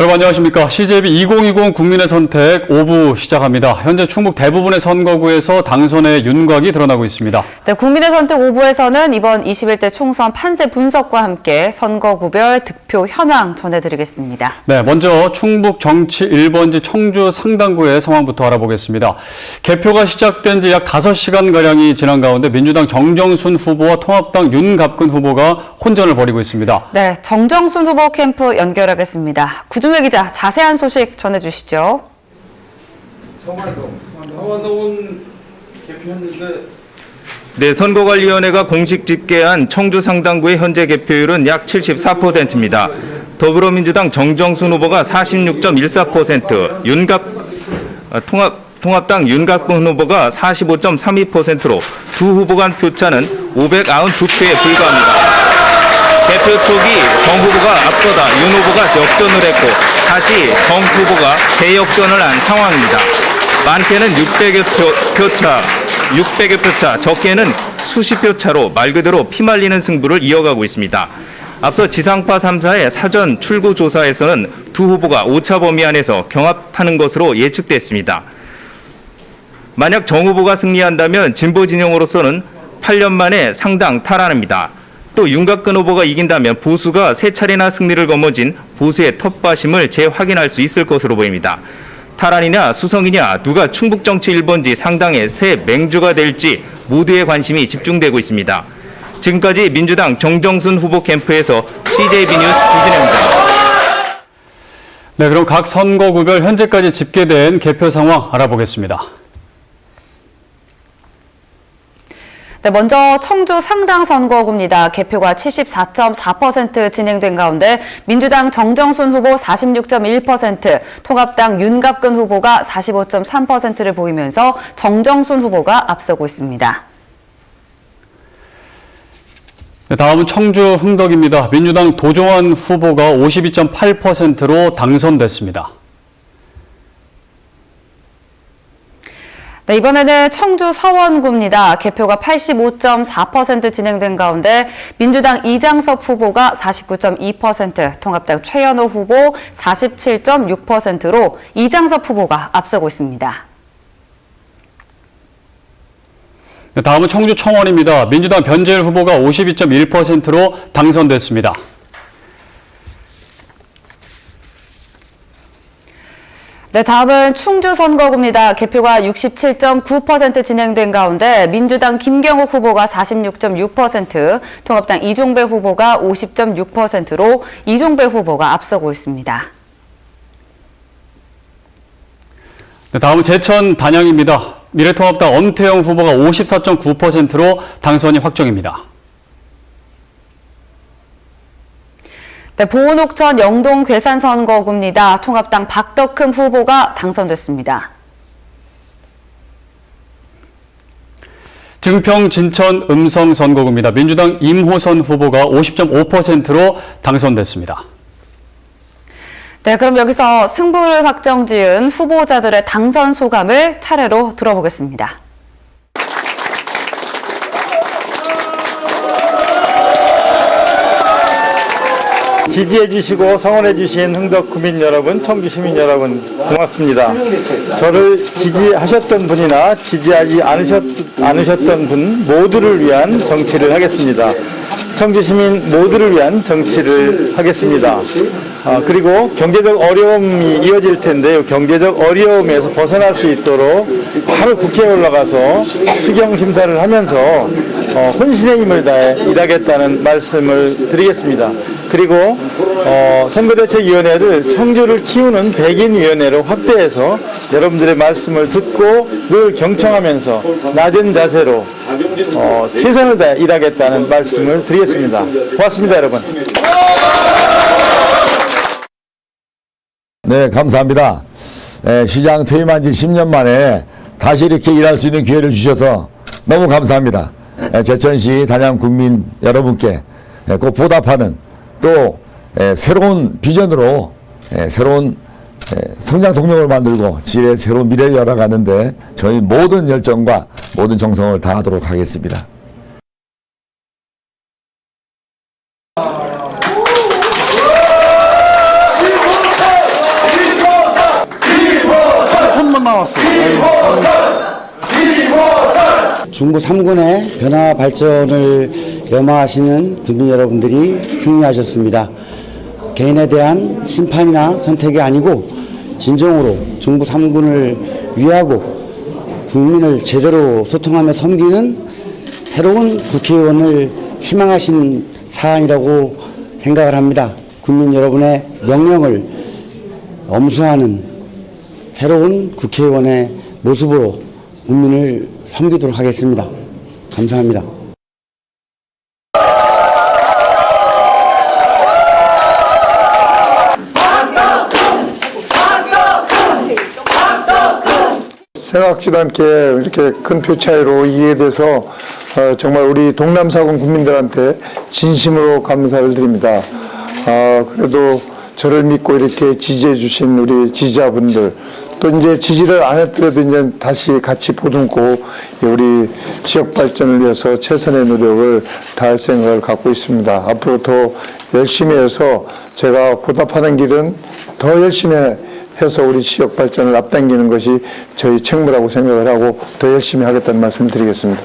여러분 안녕하십니까. CJB 2020 국민의 선택 5부 시작합니다. 현재 충북 대부분의 선거구에서 당선의 윤곽이 드러나고 있습니다. 네, 국민의 선택 5부에서는 이번 21대 총선 판세 분석과 함께 선거구별 득표 현황 전해드리겠습니다. 네, 먼저 충북 정치 1번지 청주 상당구의 상황부터 알아보겠습니다. 개표가 시작된 지 약 5시간가량이 지난 가운데 민주당 정정순 후보와 통합당 윤갑근 후보가 혼전을 벌이고 있습니다. 네, 정정순 후보 캠프 연결하겠습니다. 구준회 기자, 자세한 소식 전해주시죠. 성화동은 개표했는데. 네, 선거관리위원회가 공식 집계한 청주 상당구의 현재 개표율은 약 74%입니다. 더불어민주당 정정순 후보가 46.14%, 통합당 윤갑근 후보가 45.32%로 두 후보 간 표차는 592표에 불과합니다. 개표 초기 정 후보가 앞서다 윤 후보가 역전을 했고 다시 정 후보가 재역전을 한 상황입니다. 많게는 600여 표차, 적게는 수십 표 차로 말 그대로 피말리는 승부를 이어가고 있습니다. 앞서 지상파 3사의 사전 출구 조사에서는 두 후보가 오차 범위 안에서 경합하는 것으로 예측됐습니다. 만약 정 후보가 승리한다면 진보 진영으로서는 8년 만에 상당 탈환입니다. 또 윤갑근 후보가 이긴다면 보수가 3차례나 승리를 거머쥔 보수의 텃밭임을 재확인할 수 있을 것으로 보입니다. 탈환이냐 수성이냐 누가 충북 정치 1번지 상당의 새 맹주가 될지 모두의 관심이 집중되고 있습니다. 지금까지 민주당 정정순 후보 캠프에서 CJB 뉴스 구준혜입니다. 네, 그럼 각 선거구별 현재까지 집계된 개표 상황 알아보겠습니다. 네, 먼저 청주 상당 선거구입니다. 개표가 74.4% 진행된 가운데 민주당 정정순 후보 46.1%, 통합당 윤갑근 후보가 45.3%를 보이면서 정정순 후보가 앞서고 있습니다. 네, 다음은 청주 흥덕입니다. 민주당 도종환 후보가 52.8%로 당선됐습니다. 네, 이번에는 청주 서원구입니다. 개표가 85.4% 진행된 가운데 민주당 이장섭 후보가 49.2%, 통합당 최연호 후보 47.6%로 이장섭 후보가 앞서고 있습니다. 네, 다음은 청주 청원입니다. 민주당 변재일 후보가 52.1%로 당선됐습니다. 네, 다음은 충주 선거구입니다. 개표가 67.9% 진행된 가운데 민주당 김경욱 후보가 46.6%, 통합당 이종배 후보가 50.6%로 이종배 후보가 앞서고 있습니다. 네, 다음은 제천 단양입니다. 미래통합당 엄태영 후보가 54.9%로 당선이 확정입니다. 네, 보은옥천 영동 괴산 선거구입니다. 통합당 박덕흠 후보가 당선됐습니다. 증평 진천 음성 선거구입니다. 민주당 임호선 후보가 50.5%로 당선됐습니다. 네, 그럼 여기서 승부를 확정지은 후보자들의 당선 소감을 차례로 들어보겠습니다. 지지해 주시고 성원해 주신 흥덕 구민 여러분, 청주 시민 여러분 고맙습니다. 저를 지지하셨던 분이나 지지하지 않으셨던 분 모두를 위한 정치를 하겠습니다. 청주 시민 모두를 위한 정치를 하겠습니다. 그리고 경제적 어려움이 이어질 텐데 경제적 어려움에서 벗어날 수 있도록 바로 국회에 올라가서 추경 심사를 하면서 혼신의 힘을 다해 일하겠다는 말씀을 드리겠습니다. 그리고 선거대책위원회를 청주를 키우는 백인위원회로 확대해서 여러분들의 말씀을 듣고 늘 경청하면서 낮은 자세로 최선을 다해 일하겠다는 말씀을 드리겠습니다. 고맙습니다, 여러분. 네, 감사합니다. 시장 퇴임한 지 10년 만에 다시 이렇게 일할 수 있는 기회를 주셔서 너무 감사합니다. 제천시 단양 국민 여러분께 꼭 보답하는 또 새로운 비전으로 새로운 성장 동력을 만들고 지혜의 새로운 미래를 열어가는데 저희 모든 열정과 모든 정성을 다하도록 하겠습니다. 중부 3군의 변화 발전을 염원하시는 국민 여러분들이 승리하셨습니다. 개인에 대한 심판이나 선택이 아니고 진정으로 중부 3군을 위하고 국민을 제대로 소통하며 섬기는 새로운 국회의원을 희망하신 사안이라고 생각을 합니다. 국민 여러분의 명령을 엄수하는 새로운 국회의원의 모습으로 국민을 섬기도록 하겠습니다. 감사합니다. 생각지도 않게 이렇게 큰 표 차이로 이해돼서 정말 우리 동남사군 국민들한테 진심으로 감사를 드립니다. 그래도 저를 믿고 이렇게 지지해 주신 우리 지지자분들, 또 이제 지지를 안 했더라도 이제 다시 같이 보듬고 우리 지역 발전을 위해서 최선의 노력을 다할 생각을 갖고 있습니다. 앞으로 더 열심히 해서 제가 보답하는 길은 더 열심히 해서 우리 지역 발전을 앞당기는 것이 저희 책무라고 생각을 하고 더 열심히 하겠다는 말씀을 드리겠습니다.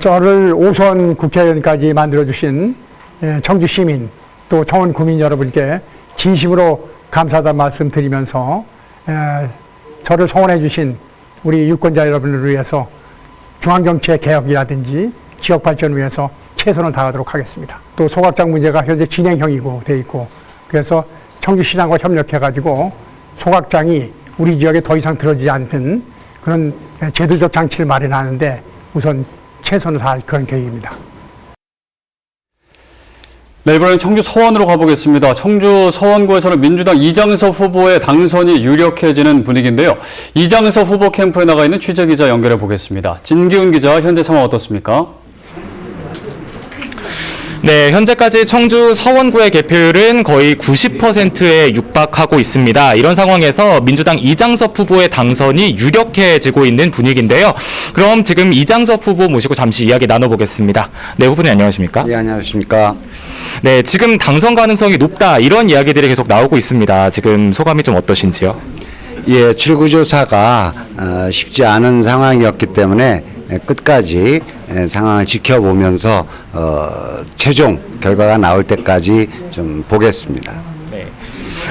저를 5선 국회의원까지 만들어주신 청주 시민 또 청원 구민 여러분께 진심으로 감사하다는 말씀 드리면서 저를 성원해 주신 우리 유권자 여러분을 위해서 중앙정치의 개혁이라든지 지역 발전을 위해서 최선을 다하도록 하겠습니다. 또 소각장 문제가 현재 진행형이고 돼 있고, 그래서 청주시장과 협력해가지고 소각장이 우리 지역에 더 이상 들어지지 않는 그런 제도적 장치를 마련하는데 우선 최선을 다할 그런 계획입니다. 네, 이번에는 청주 서원으로 가보겠습니다. 청주 서원구에서는 민주당 이장섭 후보의 당선이 유력해지는 분위기인데요. 이장섭 후보 캠프에 나가 있는 취재기자 연결해 보겠습니다. 진기훈 기자, 현재 상황 어떻습니까? 네, 현재까지 청주 서원구의 개표율은 거의 90%에 육박하고 있습니다. 이런 상황에서 민주당 이장섭 후보의 당선이 유력해지고 있는 분위기인데요. 그럼 지금 이장섭 후보 모시고 잠시 이야기 나눠보겠습니다. 네, 후보님 안녕하십니까? 네, 안녕하십니까? 네, 지금 당선 가능성이 높다 이런 이야기들이 계속 나오고 있습니다. 지금 소감이 좀 어떠신지요? 예, 출구조사가 쉽지 않은 상황이었기 때문에 끝까지 상황을 지켜보면서 최종 결과가 나올 때까지 좀 보겠습니다. 네.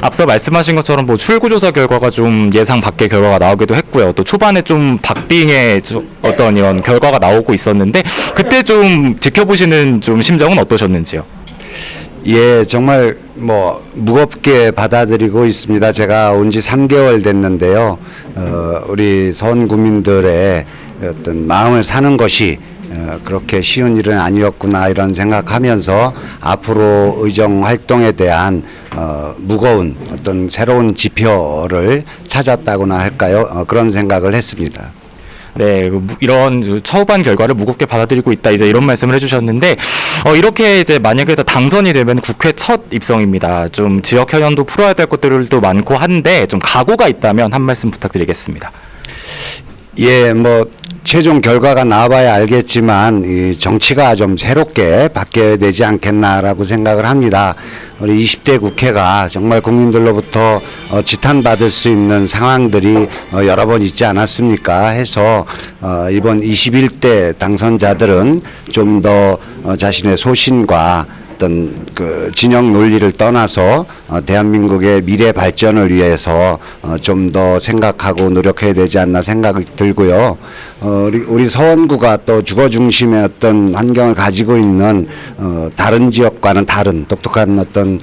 앞서 말씀하신 것처럼 뭐 출구조사 결과가 좀 예상 밖의 결과가 나오기도 했고요. 또 초반에 좀 박빙의 어떤 이런 결과가 나오고 있었는데 그때 좀 지켜보시는 좀 심정은 어떠셨는지요? 예, 정말 뭐 무겁게 받아들이고 있습니다. 제가 온 지 3개월 됐는데요. 우리 서원 국민들의 어떤 마음을 사는 것이 그렇게 쉬운 일은 아니었구나 이런 생각하면서 앞으로 의정 활동에 대한 무거운 어떤 새로운 지표를 찾았다고나 할까요? 그런 생각을 했습니다. 네, 이런 초반 결과를 무겁게 받아들이고 있다, 이제 이런 말씀을 해주셨는데, 이렇게 이제 만약에 당선이 되면 국회 첫 입성입니다. 좀 지역 현안도 풀어야 될 것들도 많고 한데, 좀 각오가 있다면 한 말씀 부탁드리겠습니다. 예, 뭐 최종 결과가 나와봐야 알겠지만 이 정치가 좀 새롭게 바뀌어야 되지 않겠나라고 생각을 합니다. 우리 20대 국회가 정말 국민들로부터 지탄받을 수 있는 상황들이 여러 번 있지 않았습니까? 해서 이번 21대 당선자들은 좀 더 자신의 소신과 어떤 그 진영 논리를 떠나서 대한민국의 미래 발전을 위해서 좀 더 생각하고 노력해야 되지 않나 생각이 들고요. 우리 서원구가 또 주거 중심의 어떤 환경을 가지고 있는 다른 지역과는 다른 독특한 어떤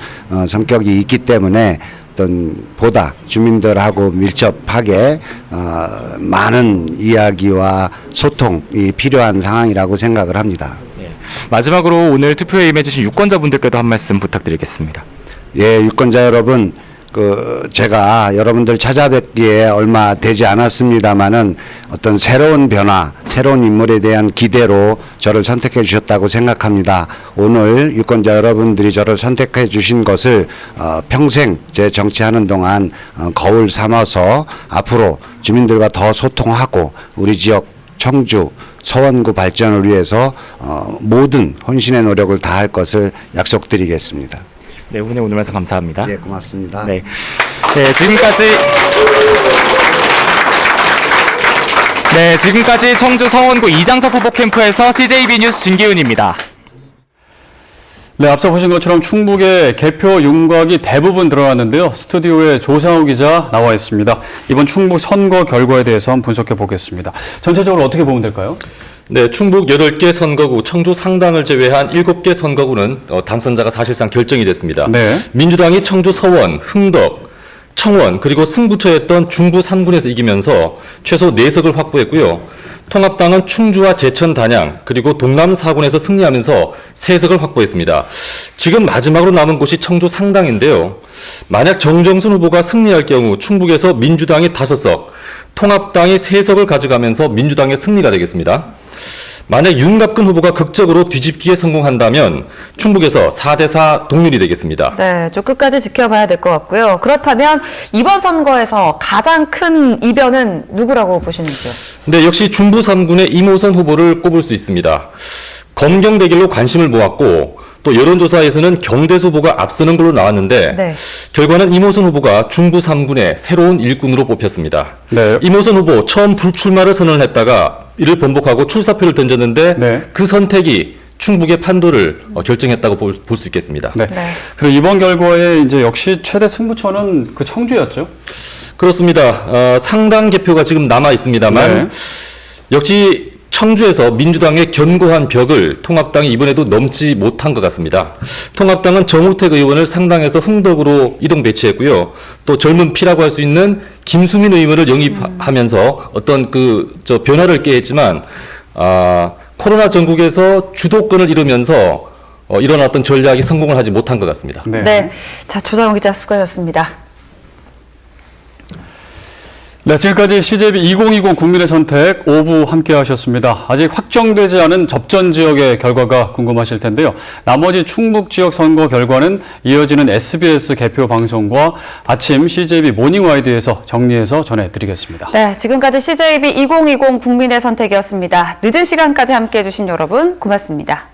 성격이 있기 때문에 어떤 보다 주민들하고 밀접하게 많은 이야기와 소통이 필요한 상황이라고 생각을 합니다. 마지막으로 오늘 투표에 임해주신 유권자분들께도 한 말씀 부탁드리겠습니다. 예, 유권자 여러분, 제가 여러분들 찾아뵙기에 얼마 되지 않았습니다만은 어떤 새로운 변화, 새로운 인물에 대한 기대로 저를 선택해 주셨다고 생각합니다. 오늘 유권자 여러분들이 저를 선택해 주신 것을 평생 제 정치하는 동안 거울 삼아서 앞으로 주민들과 더 소통하고 우리 지역 청주 서원구 발전을 위해서 모든 혼신의 노력을 다할 것을 약속드리겠습니다. 네, 오늘 오늘 말씀 감사합니다. 예, 고맙습니다. 네. 네, 지금까지 청주 서원구 이장섭 후보 캠프에서 CJB 뉴스 진기훈입니다. 네, 앞서 보신 것처럼 충북의 개표 윤곽이 대부분 드러났는데요. 스튜디오에 조상우 기자 나와 있습니다. 이번 충북 선거 결과에 대해서 한번 분석해 보겠습니다. 전체적으로 어떻게 보면 될까요? 네, 충북 8개 선거구, 청주 상당을 제외한 7개 선거구는 당선자가 사실상 결정이 됐습니다. 네. 민주당이 청주 서원, 흥덕, 청원, 그리고 승부처였던 중부 3군에서 이기면서 최소 4석을 확보했고요. 통합당은 충주와 제천 단양, 그리고 동남 4군에서 승리하면서 3석을 확보했습니다. 지금 마지막으로 남은 곳이 청주 상당인데요. 만약 정정순 후보가 승리할 경우 충북에서 민주당이 5석, 통합당이 3석을 가져가면서 민주당의 승리가 되겠습니다. 만약 윤갑근 후보가 극적으로 뒤집기에 성공한다면 충북에서 4대4 동률이 되겠습니다. 네, 좀 끝까지 지켜봐야 될 것 같고요. 그렇다면 이번 선거에서 가장 큰 이변은 누구라고 보시는지요? 네, 역시 중부 3군의 이모선 후보를 꼽을 수 있습니다. 검경 대결로 관심을 모았고 또 여론조사에서는 경대수 후보가 앞서는 걸로 나왔는데 네. 결과는 이모선 후보가 중부 3군의 새로운 일꾼으로 뽑혔습니다. 네. 이모선 후보 처음 불출마를 선언을 했다가 이를 번복하고 출사표를 던졌는데 네. 그 선택이 충북의 판도를 결정했다고 볼 수 있겠습니다. 네. 네. 그리고 이번 결과에 이제 역시 최대 승부처는 그 청주였죠. 그렇습니다. 상당 개표가 지금 남아 있습니다만 네. 역시 청주에서 민주당의 견고한 벽을 통합당이 이번에도 넘지 못한 것 같습니다. 통합당은 정우택 의원을 상당에서 흥덕으로 이동 배치했고요. 또 젊은 피라고 할 수 있는 김수민 의원을 영입하면서 어떤 변화를 꾀했지만 코로나 전국에서 주도권을 이루면서 일어났던 전략이 성공을 하지 못한 것 같습니다. 네. 네. 자, 조상우 기자 수고하셨습니다. 네, 지금까지 CJB 2020 국민의 선택 5부 함께 하셨습니다. 아직 확정되지 않은 접전 지역의 결과가 궁금하실 텐데요. 나머지 충북 지역 선거 결과는 이어지는 SBS 개표 방송과 아침 CJB 모닝와이드에서 정리해서 전해드리겠습니다. 네, 지금까지 CJB 2020 국민의 선택이었습니다. 늦은 시간까지 함께해 주신 여러분 고맙습니다.